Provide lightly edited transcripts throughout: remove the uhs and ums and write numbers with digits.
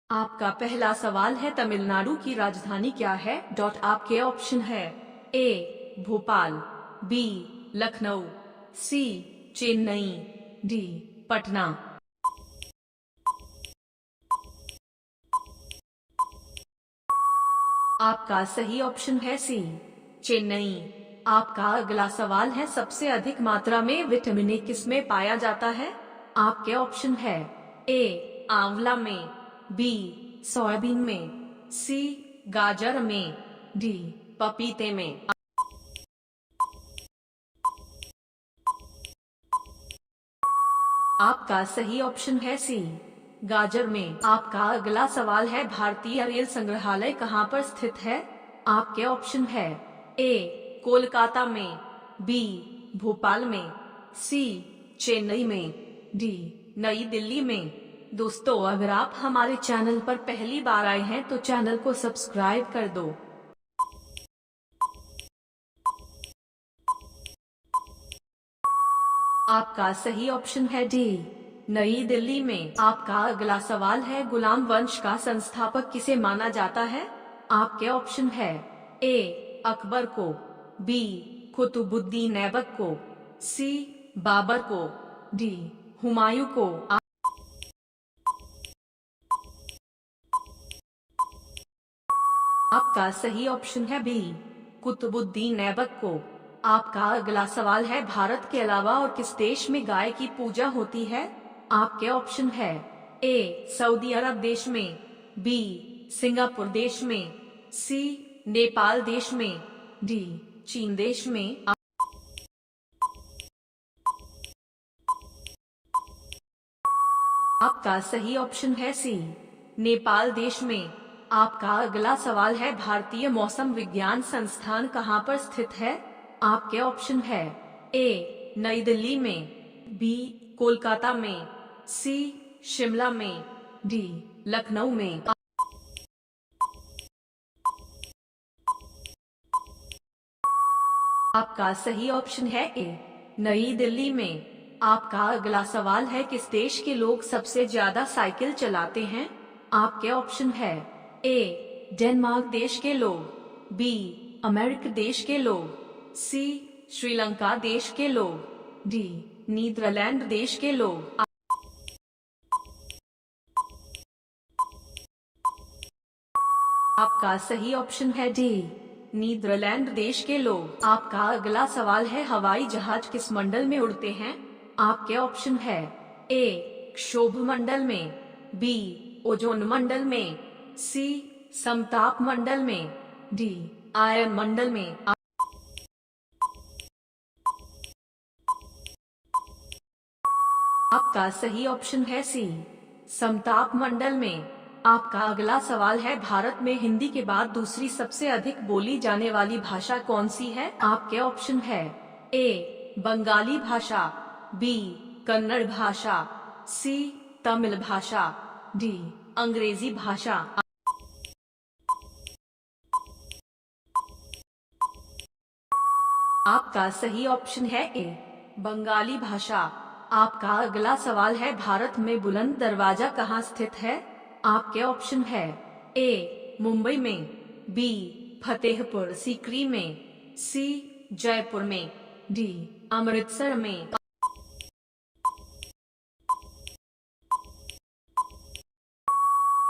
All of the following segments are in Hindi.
आपका पहला सवाल है, तमिलनाडु की राजधानी क्या है? आपके ऑप्शन है ए भोपाल, बी लखनऊ, सी चेन्नई, डी पटना। आपका सही ऑप्शन है सी चेन्नई। आपका अगला सवाल है, सबसे अधिक मात्रा में विटामिन ए किसमें पाया जाता है? आपके ऑप्शन है ए आंवला में, बी सोयाबीन में, सी गाजर में, डी पपीते में। आपका सही ऑप्शन है सी गाजर में। आपका अगला सवाल है, भारतीय रेल संग्रहालय कहाँ पर स्थित है? आपके ऑप्शन है ए कोलकाता में, बी भोपाल में, सी चेन्नई में, डी नई दिल्ली में। दोस्तों, अगर आप हमारे चैनल पर पहली बार आए हैं तो चैनल को सब्सक्राइब कर दो। आपका सही ऑप्शन है डी नई दिल्ली में। आपका अगला सवाल है, गुलाम वंश का संस्थापक किसे माना जाता है? आपके ऑप्शन है ए अकबर को, बी कुतुबुद्दीन ऐबक को, सी बाबर को, डी हुमायूं को। आपका सही ऑप्शन है बी कुतुबुद्दीन ऐबक को। आपका अगला सवाल है, भारत के अलावा और किस देश में गाय की पूजा होती है? आपके ऑप्शन है ए सऊदी अरब देश में, बी सिंगापुर देश में, सी नेपाल देश में, डी चीन देश में। आपका सही ऑप्शन है सी नेपाल देश में। आपका अगला सवाल है, भारतीय मौसम विज्ञान संस्थान कहाँ पर स्थित है? आपके ऑप्शन है ए नई दिल्ली में, बी कोलकाता में, सी शिमला में, डी लखनऊ में। आपका सही ऑप्शन है ए नई दिल्ली में। आपका अगला सवाल है, किस देश के लोग सबसे ज्यादा साइकिल चलाते हैं? आपके ऑप्शन है ए डेनमार्क देश के लोग, बी अमेरिका देश के लोग, सी श्रीलंका देश के लोग, डी नीदरलैंड देश के लोग। आपका सही ऑप्शन है डी नीदरलैंड देश के लोग। आपका अगला सवाल है, हवाई जहाज किस मंडल में उड़ते हैं? आपके ऑप्शन है ए क्षोभ मंडल में, बी ओजोन मंडल में, सी समताप मंडल में, डी आयन मंडल में। आपका सही ऑप्शन है सी समताप मंडल में। आपका अगला सवाल है, भारत में हिंदी के बाद दूसरी सबसे अधिक बोली जाने वाली भाषा कौन सी है? आपके ऑप्शन है ए बंगाली भाषा, बी कन्नड़ भाषा, सी तमिल भाषा, डी अंग्रेजी भाषा। आपका सही ऑप्शन है ए बंगाली भाषा। आपका अगला सवाल है, भारत में बुलंद दरवाजा कहाँ स्थित है? आपके ऑप्शन है ए मुंबई में, बी फतेहपुर सीकरी में, सी जयपुर में, डी अमृतसर में।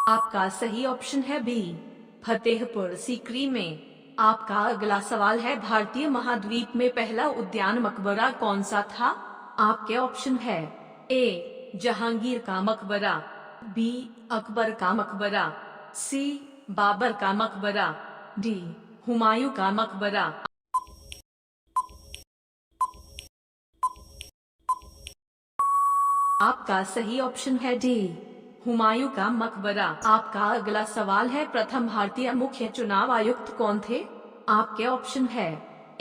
आपका सही ऑप्शन है बी फतेहपुर सीकरी में। आपका अगला सवाल है, भारतीय महाद्वीप में पहला उद्यान मकबरा कौन सा था? आपके ऑप्शन है ए जहांगीर का मकबरा, बी अकबर का मकबरा, सी बाबर का मकबरा, डी हुमायूं का मकबरा। आपका सही ऑप्शन है डी हुमायूं का मकबरा। आपका अगला सवाल है, प्रथम भारतीय मुख्य चुनाव आयुक्त कौन थे? आपके ऑप्शन है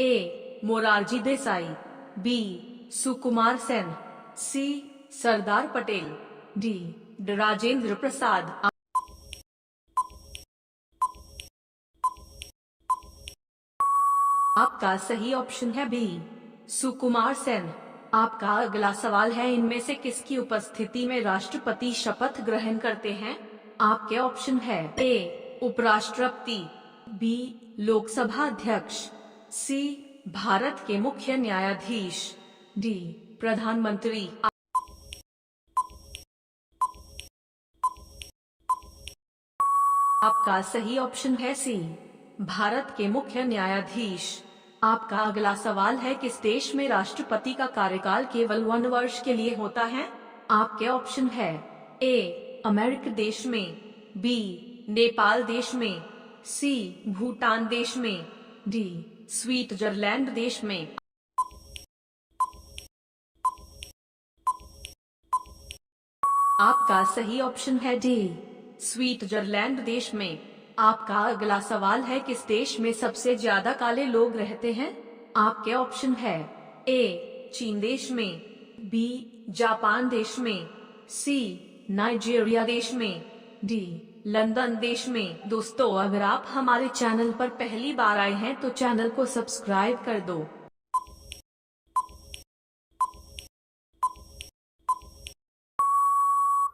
ए मोरारजी देसाई, बी सुकुमार सेन, सी सरदार पटेल, डी राजेंद्र प्रसाद। आपका सही ऑप्शन है बी सुकुमार सेन। आपका अगला सवाल है, इनमें से किसकी उपस्थिति में राष्ट्रपति शपथ ग्रहण करते हैं? आपके ऑप्शन है ए उपराष्ट्रपति, बी लोकसभा अध्यक्ष, सी भारत के मुख्य न्यायाधीश, डी प्रधानमंत्री। आपका सही ऑप्शन है सी भारत के मुख्य न्यायाधीश। आपका अगला सवाल है, किस देश में राष्ट्रपति का कार्यकाल केवल 1 वर्ष के लिए होता है? आपके ऑप्शन है ए अमेरिका देश में, बी नेपाल देश में, सी भूटान देश में, डी स्विट्जरलैंड देश में। आपका सही ऑप्शन है डी स्विट्जरलैंड देश में। आपका अगला सवाल है, किस देश में सबसे ज्यादा काले लोग रहते हैं? आपके ऑप्शन है ए चीन देश में, बी जापान देश में, सी नाइजीरिया देश में, डी लंदन देश में। दोस्तों, अगर आप हमारे चैनल पर पहली बार आए हैं तो चैनल को सब्सक्राइब कर दो।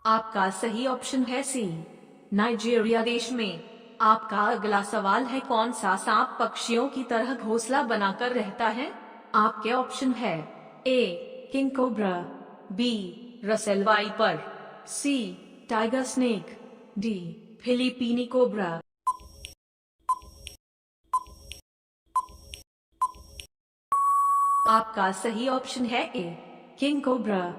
आपका सही ऑप्शन है सी नाइजीरिया देश में। आपका अगला सवाल है, कौन सा सांप पक्षियों की तरह घोंसला बनाकर रहता है? आपके ऑप्शन है A king cobra, B Russell viper, C tiger snake, D Philippine cobra. आपका सही ऑप्शन है ए किंग कोब्रा।